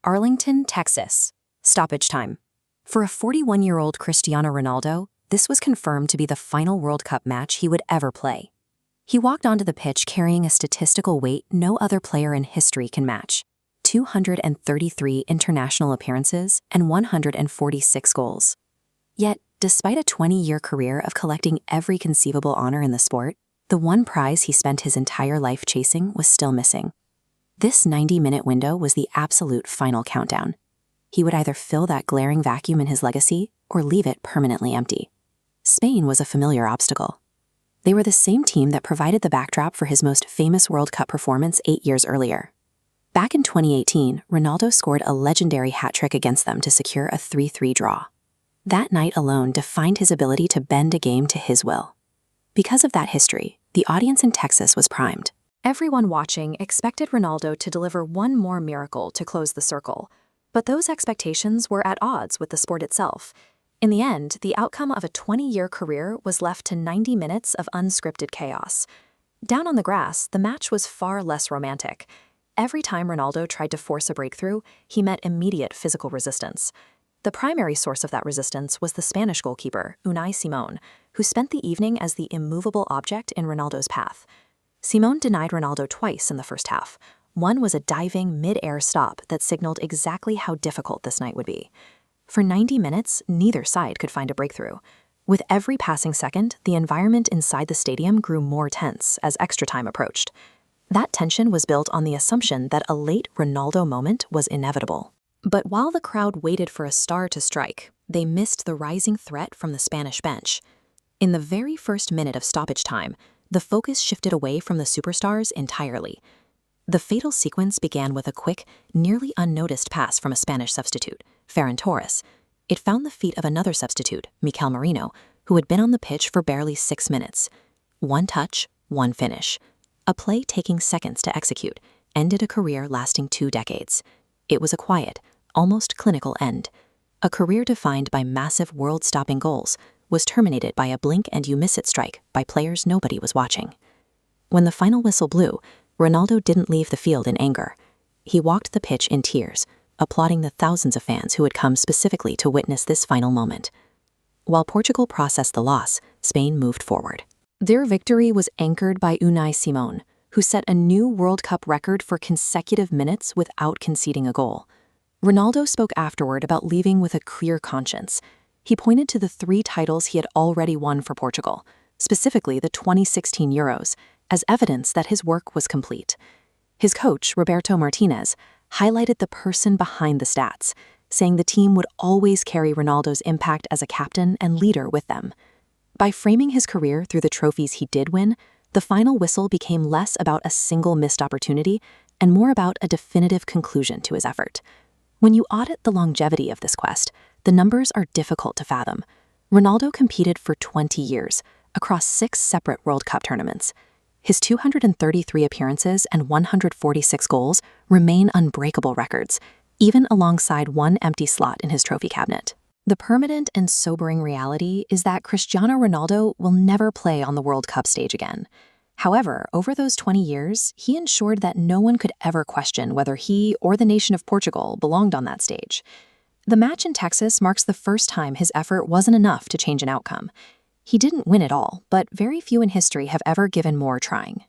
Arlington, Texas. Stoppage time. For a 41-year-old Cristiano Ronaldo, this was confirmed to be the final World Cup match he would ever play. He walked onto the pitch carrying a statistical weight no other player in history can match: 233 international appearances and 146 goals. Yet, despite a 20-year career of collecting every conceivable honor in the sport, the one prize he spent his entire life chasing was still missing. This 90-minute window was the absolute final countdown. He would either fill that glaring vacuum in his legacy or leave it permanently empty. Spain was a familiar obstacle. They were the same team that provided the backdrop for his most famous World Cup performance 8 years earlier. Back in 2018, Ronaldo scored a legendary hat-trick against them to secure a 3-3 draw. That night alone defined his ability to bend a game to his will. Because of that history, the audience in Texas was primed. Everyone watching expected Ronaldo to deliver one more miracle to close the circle, but those expectations were at odds with the sport itself. In the end, the outcome of a 20-year career was left to 90 minutes of unscripted chaos. Down on the grass, the match was far less romantic. Every time Ronaldo tried to force a breakthrough, he met immediate physical resistance. The primary source of that resistance was the Spanish goalkeeper, Unai Simon, who spent the evening as the immovable object in Ronaldo's path. Simon denied Ronaldo twice in the first half. One was a diving mid-air stop that signaled exactly how difficult this night would be. For 90 minutes, neither side could find a breakthrough. With every passing second, the environment inside the stadium grew more tense as extra time approached. That tension was built on the assumption that a late Ronaldo moment was inevitable. But while the crowd waited for a star to strike, they missed the rising threat from the Spanish bench. In the very first minute of stoppage time, the focus shifted away from the superstars entirely. The fatal sequence began with a quick, nearly unnoticed pass from a Spanish substitute, Ferran Torres. It found the feet of another substitute, Mikel Merino, who had been on the pitch for barely 6 minutes. One touch, one finish. A play taking seconds to execute ended a career lasting 2 decades. It was a quiet, almost clinical end. A career defined by massive world-stopping goals was terminated by a blink-and-you-miss-it strike by players nobody was watching. When the final whistle blew, Ronaldo didn't leave the field in anger. He walked the pitch in tears, applauding the thousands of fans who had come specifically to witness this final moment. While Portugal processed the loss, Spain moved forward. Their victory was anchored by Unai Simon, who set a new World Cup record for consecutive minutes without conceding a goal. Ronaldo spoke afterward about leaving with a clear conscience. He pointed to the 3 titles he had already won for Portugal, specifically the 2016 Euros, as evidence that his work was complete. His coach, Roberto Martinez, highlighted the person behind the stats, saying the team would always carry Ronaldo's impact as a captain and leader with them. By framing his career through the trophies he did win, the final whistle became less about a single missed opportunity and more about a definitive conclusion to his effort. When you audit the longevity of this quest, the numbers are difficult to fathom. Ronaldo competed for 20 years, across 6 separate World Cup tournaments. His 233 appearances and 146 goals remain unbreakable records, even alongside one empty slot in his trophy cabinet. The permanent and sobering reality is that Cristiano Ronaldo will never play on the World Cup stage again. However, over those 20 years, he ensured that no one could ever question whether he or the nation of Portugal belonged on that stage. The match in Texas marks the first time his effort wasn't enough to change an outcome. He didn't win it all, but very few in history have ever given more trying.